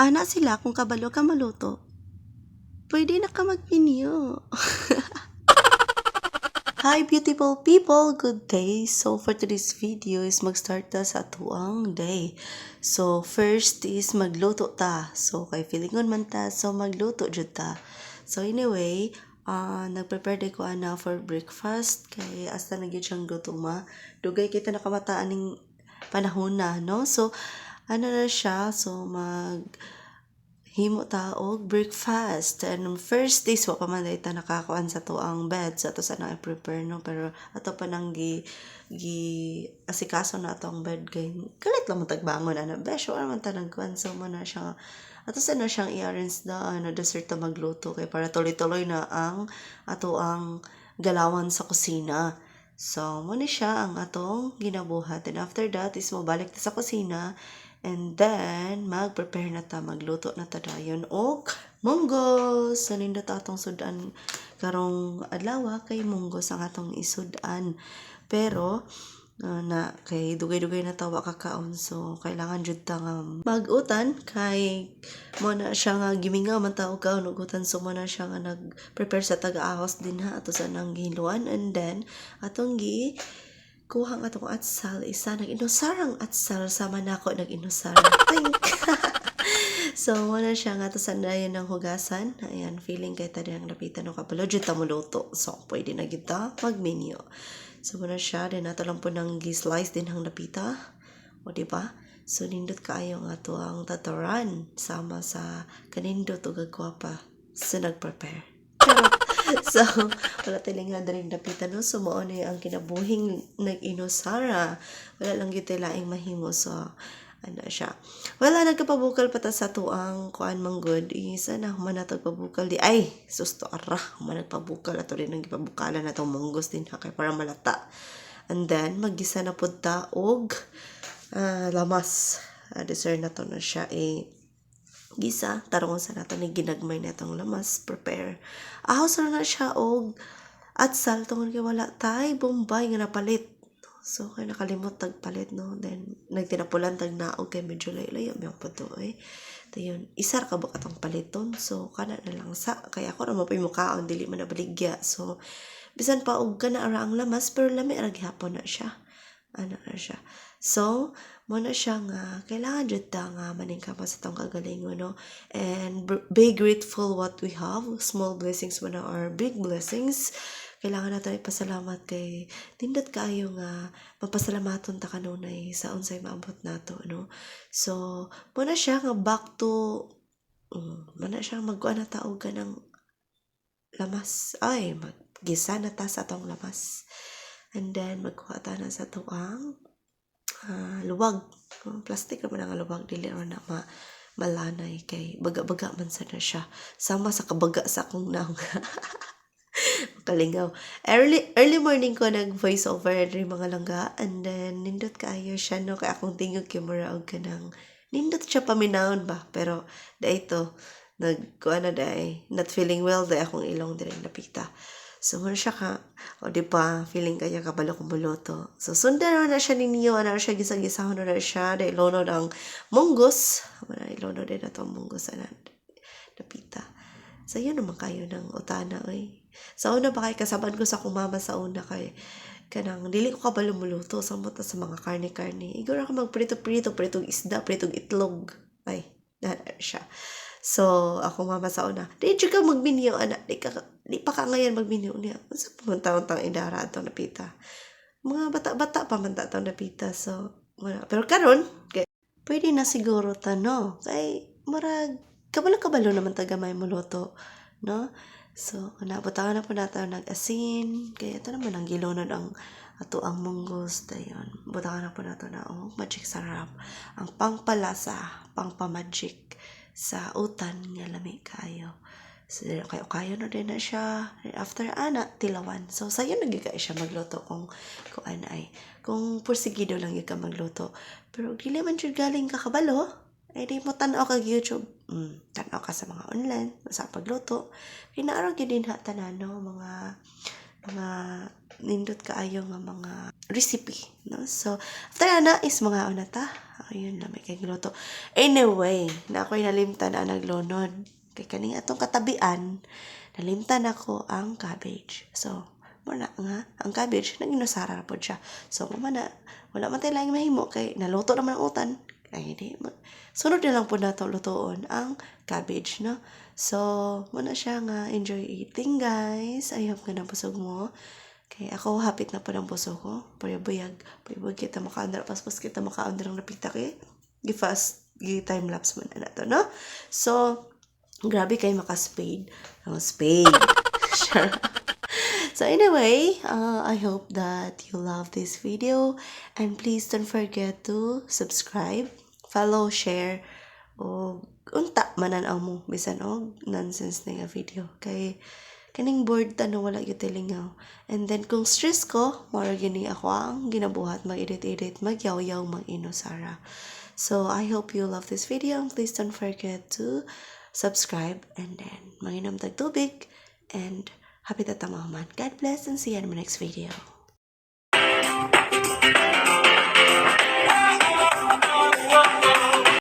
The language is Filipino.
Ana sila kung kabalo ka maluto. Pwede na ka mag-video. Hi beautiful people! Good day! So for today's video is mag-start ta sa atuang day. So first is magluto ta. So kay feelingon man ta, so magluto jud ta. So anyway, nag-prepare day ko ana for breakfast kay hasta nagyud siyang gutuma. Dugay kita nakamataan ning panahon na, no? So ano na siya, so himo ta og breakfast. And first days wa pa man ta nakakuan sa to ang bed sa to sa na prepare, no, pero ato pa nang gi asikaso na ato ang bed kay kalit lang mo tagbangon ana besyo man ta nagkuan, so mo na siya ato sa na siyang i-arrange na dessert ta magluto kay para tuloy-tuloy na ang ato ang galawan sa kusina. So mo ni siya ang atong ginabuhat, and after that is mobalik ta sa kusina. And then, mag-prepare na ta, magluto na ta dayon og munggos. So, nindot atong sudan karong adlaw kay munggos ang atong isudan. Pero, na kay dugay-dugay na tawa kakaon, so kailangan jud ta nga mag-utan kay mo na siya nga gimingaw man ta og kaon ugutan, so mo na siya nga nag-prepare sa taga-ahos din ha ato sa nang giluan. And then atong kuhang atong atsal, isa nag-inusarang atsal, sama na ako nag-inusar. So, wala siya nga to sandayan ng hugasan. Ayan, feeling kay ta ang lapitan ng kapalo, dyan ta muluto. So, pwede na kita mag-menu. So, wala siya, din nato lang po ng slice din ang lapita. O, diba? So, nindot kaayo nga to ang tataran sama sa kanindot o gagwapa sa nag-prepare. So, wala tayo nga rin napitan, no? So, maon ang kinabuhing nag-inusara. Wala lang yung laing mahimo. So, ano siya. Wala, nagkapabukal pa ta sa tuang kuan manggod. Isa na, humanatag pabukal di. Ay, susto ara. Humanagpabukal. Ato rin ang ipabukalan na itong munggos din ha. Kaya para malata. And then, magisa na po ta og lamas. Dessert na to na siya gisa, tarong sa nato ni ginagmay na itong lamas, prepare. Ahos na siya og atsal, tungkol kay wala tay, bombay nga napalit. So, kaya nakalimot tagpalit, no? Then, nagtinapulan tag naog kay medyo layo-layo, may pa to, Tayon, isar ka ba katong paliton? So, kana na lang sa, kaya ako naman pa yung mukhaon, dili man nabaligya. So, bisan pa og kana ara ang lamas, pero lami ara gihapon na siya. Ano na siya. So, muna siya nga, kailangan dyan ta nga maningkama sa itong kagalingon, no? And be grateful what we have. Small blessings muna are big blessings. Kailangan natin ipasalamat kay tindot kayo nga mapasalamaton ta kanunay sa unsay maabot nato, no? So, muna siya nga back to muna siya magkuha na taog ka ng lamas. Ay, maggisa na ta sa itong lamas. And then, magkuha ta na sa tuang luwag. Plastic naman ang luwag. Dili rin na malanay. Kay baga-baga man sa na siya. Sama sa kabaga sa akong naong. Makalingaw. Early morning ko nag-voice over rin mga langga. And then, nindot kaayo siya, no? Kaya akong tingog kimura og ka ng nindot siya paminahon ba? Pero, dahil ito, nagkuha na dahil, not feeling well, dahil akong ilong din napita. So, muna siya ka, o diba, feeling kaya kabalo kong buluto. So, sundan na siya ninyo, ano siya, gisang-gisahon na siya, dahil ilono ng munggos. Ilono din na itong munggos, napita. So, yun naman kayo ng utana, Sa una ba kay kasaban ko sa kumama sa una kay, kanang, dili ko kabalo muluto, sa mga karne-karne. Igura ka magprito-prito, pritong isda, pritong itlog. Ay, siya. So, ako mama sa una, di ka mag-menu, anak, di pa ka ngayon mag-menu niya. Sa pumunta-untang idara ito napita. Mga bata-bata pa man ito napita. So, wala. Pero karon, pwede na siguro no? Kay, marag, kabalo-kabalo naman tagamay muluto, no? So, nabutangan na po natin nag-asin. Kaya ito naman ang gilonon ang ato ang munggos. Dayon, butangan na po natin na, magic sarap. Ang pangpalasa, pangpamagic sa utan nga lami kayo. So, kayo na din na siya. After tilawan. So, sayo nagigay siya magluto kung pursigido lang yung ka magluto. Pero, dili man siya galing kakabalo. Ay, di mo tanaw kag YouTube. Tanaw ka sa mga online, sa pagluto. Kinaarang yun din tanan, no? Mga nindot kaayo nga mga recipe, no? So, after na is mga unata. Ayun na, may kay giluto. Anyway, na ako'y nalimtan na naglunod. Kay kaning atong katabian, nalimtan ako ang cabbage. So, muna nga, ang cabbage, nag-inusara na po siya. So, mama na, wala man tayo lang mahimo, kay naluto naman ang utan. Ay, di, sunod na lang po na itong lutoon ang cabbage, no? So, muna siya nga, enjoy eating, guys. I hope nga nabusog mo. Kay ako, hapit na po ng puso ko. Puyabuyag kita makaandar. Paspas kita makaandar ang napita kay. Gi-fast, gi-time-lapse mo na to, no? So, grabe kayo maka-spade. Spade. Sure. So anyway, I hope that you love this video. And please don't forget to subscribe, follow, share, o unta manan mo. Bisan nonsense na nga video. Kay kaning board no wala gyud tilingaw. And then kung stress ko, mora gini ako ang ginabuhat mag-edit, magyaw-yaw, mag-inusara. So I hope you love this video, and please don't forget to subscribe, and then manginom tag tubig, and happy tatamaman. God bless, and see you in my next video.